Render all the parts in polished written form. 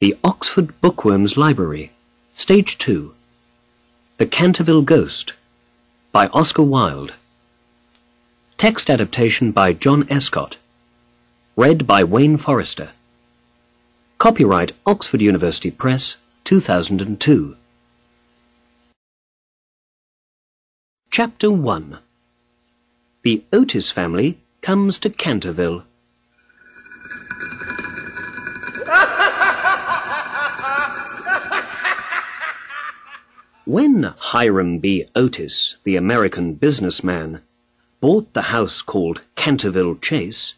The Oxford Bookworms Library, Stage 2. The Canterville Ghost, by Oscar Wilde. Text adaptation by John Escott. Read by Wayne Forrester. Copyright Oxford University Press, 2002. Chapter 1. The Otis family comes to Canterville. When Hiram B. Otis, the American businessman, bought the house called Canterville Chase,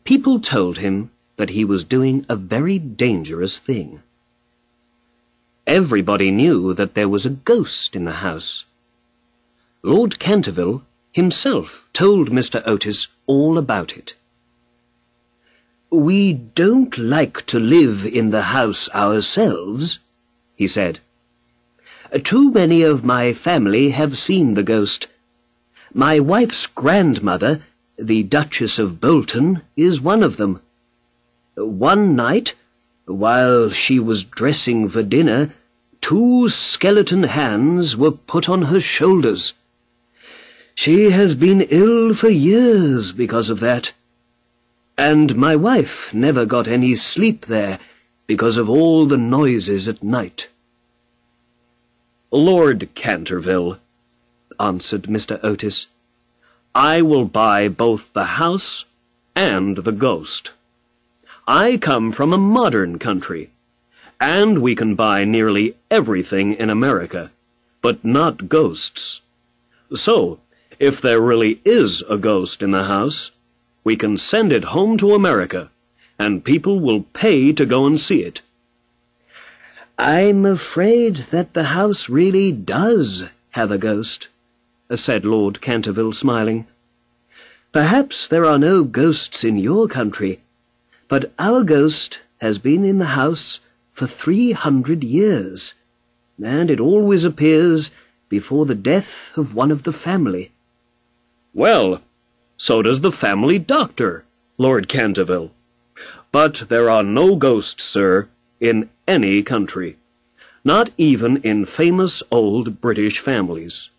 people told him that he was doing a very dangerous thing. Everybody knew that there was a ghost in the house. Lord Canterville himself told Mr. Otis all about it. "We don't like to live in the house ourselves," he said. "Too many of my family have seen the ghost. My wife's grandmother, the Duchess of Bolton, is one of them. One night, while she was dressing for dinner, 2 skeleton hands were put on her shoulders. She has been ill for years because of that. And my wife never got any sleep there because of all the noises at night." "Lord Canterville," answered Mr. Otis, "I will buy both the house and the ghost. I come from a modern country, and we can buy nearly everything in America, but not ghosts. So, if there really is a ghost in the house, we can send it home to America, and people will pay to go and see it." "I'm afraid that the house really does have a ghost," said Lord Canterville, smiling. "Perhaps there are no ghosts in your country, but our ghost has been in the house for 300 years, and it always appears before the death of one of the family." "Well, so does the family doctor, Lord Canterville. But there are no ghosts, sir, in any country, not even in famous old British families."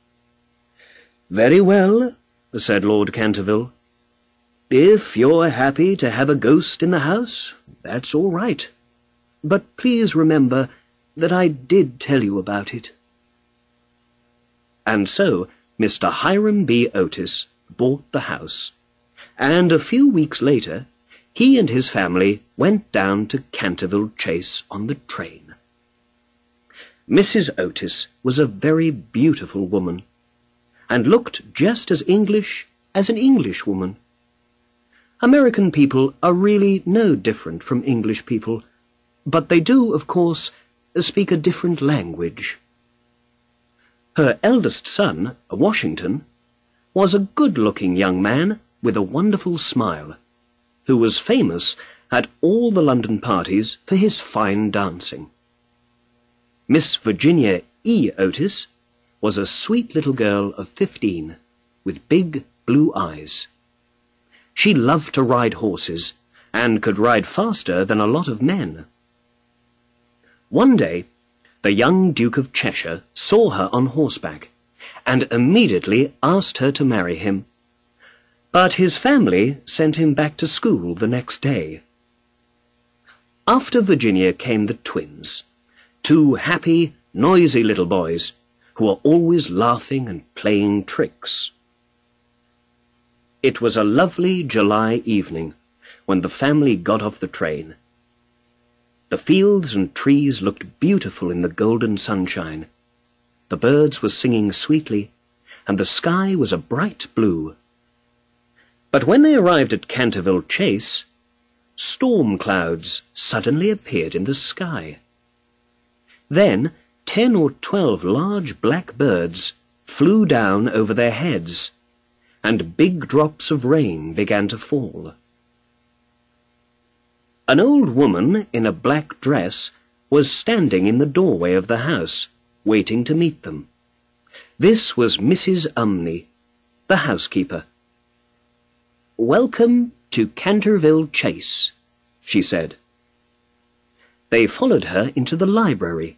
"Very well," said Lord Canterville. "If you're happy to have a ghost in the house, that's all right. But please remember that I did tell you about it." And so Mr. Hiram B. Otis bought the house, and a few weeks later he and his family went down to Canterville Chase on the train. Mrs. Otis was a very beautiful woman, and looked just as English as an Englishwoman. American people are really no different from English people, but they do, of course, speak a different language. Her eldest son, Washington, was a good-looking young man with a wonderful smile, who was famous at all the London parties for his fine dancing. Miss Virginia E. Otis was a sweet little girl of 15, with big blue eyes. She loved to ride horses, and could ride faster than a lot of men. One day, the young Duke of Cheshire saw her on horseback, and immediately asked her to marry him. But his family sent him back to school the next day. After Virginia came the twins, 2 happy, noisy little boys, who were always laughing and playing tricks. It was a lovely July evening when the family got off the train. The fields and trees looked beautiful in the golden sunshine. The birds were singing sweetly, and the sky was a bright blue. But when they arrived at Canterville Chase, storm clouds suddenly appeared in the sky. Then 10 or 12 large black birds flew down over their heads, and big drops of rain began to fall. An old woman in a black dress was standing in the doorway of the house, waiting to meet them. This was Mrs. Umney, the housekeeper. "Welcome to Canterville Chase," she said. They followed her into the library,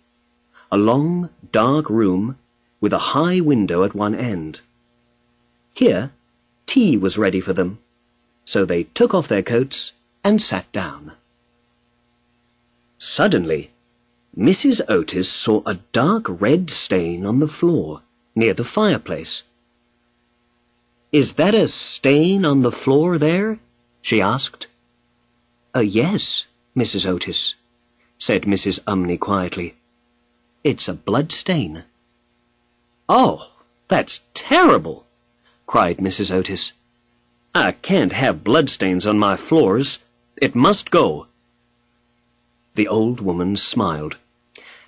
a long, dark room with a high window at one end. Here, tea was ready for them, so they took off their coats and sat down. Suddenly, Mrs. Otis saw a dark red stain on the floor near the fireplace. "Is that a stain on the floor there?" she asked. Yes, Mrs. Otis," said Mrs. Umney quietly. "It's a blood stain." "Oh, that's terrible!" cried Mrs. Otis. "I can't have bloodstains on my floors. It must go." The old woman smiled,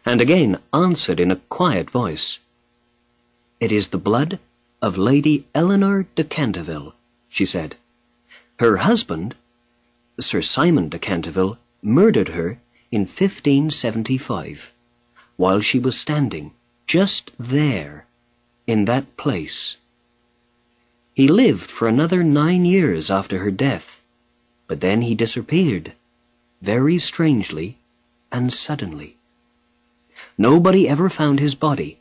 and again answered in a quiet voice. "It is the blood of Lady Eleanor de Canterville," she said. "Her husband, Sir Simon de Canterville, murdered her in 1575, while she was standing just there, in that place. He lived for another 9 years after her death, but then he disappeared, very strangely and suddenly. Nobody ever found his body,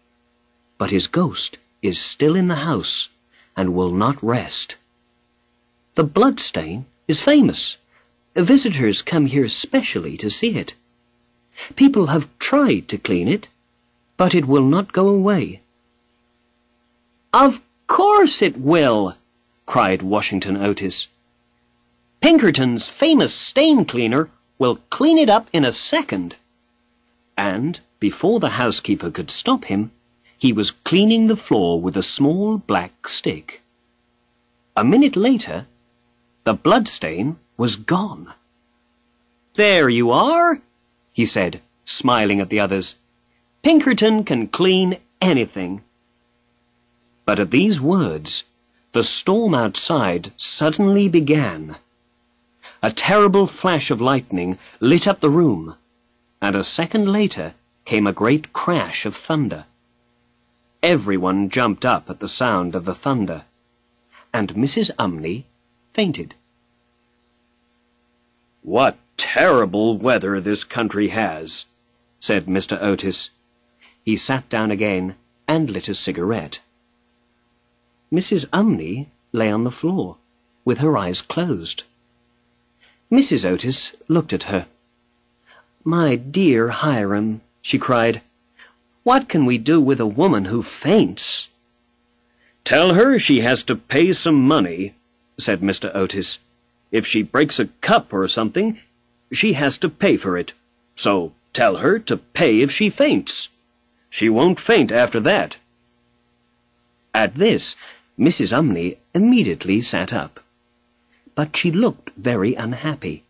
but his ghost is still in the house and will not rest. The bloodstain is famous. Visitors come here specially to see it. People have tried to clean it, but it will not go away." "Of course it will!" cried Washington Otis. "Pinkerton's famous stain cleaner will clean it up in a second." And before the housekeeper could stop him, he was cleaning the floor with a small black stick. A minute later, the bloodstain was gone. "There you are," he said, smiling at the others. "Pinkerton can clean anything." But at these words, the storm outside suddenly began. A terrible flash of lightning lit up the room, and a second later came a great crash of thunder. Everyone jumped up at the sound of the thunder, and Mrs. Umney fainted. "What terrible weather this country has," said Mr. Otis. He sat down again and lit a cigarette. Mrs. Umney lay on the floor, with her eyes closed. Mrs. Otis looked at her. "My dear Hiram," she cried, "what can we do with a woman who faints?" "Tell her she has to pay some money," said Mr. Otis. "If she breaks a cup or something, she has to pay for it. So tell her to pay if she faints. She won't faint after that." At this, Mrs. Umney immediately sat up, but she looked very unhappy.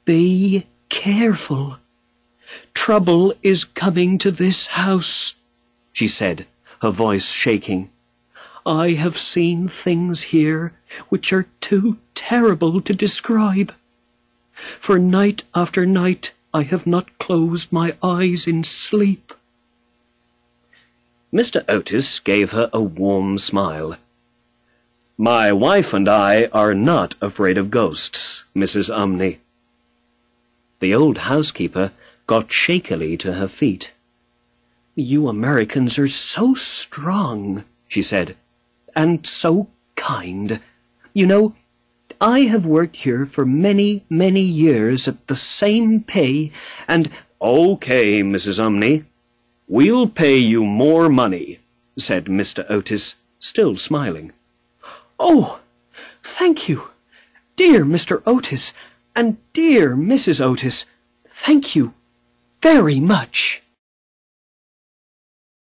"Be careful. Trouble is coming to this house," she said, her voice shaking. "I have seen things here which are too terrible to describe. For night after night I have not closed my eyes in sleep." Mr. Otis gave her a warm smile. "My wife and I are not afraid of ghosts, Mrs. Umney." The old housekeeper got shakily to her feet. "You Americans are so strong," she said, "and so kind. You know, I have worked here for many, many years at the same pay, and—" "Okay, Mrs. Umney. We'll pay you more money," said Mr. Otis, still smiling. "Oh, thank you, dear Mr. Otis, and dear Mrs. Otis. Thank you very much."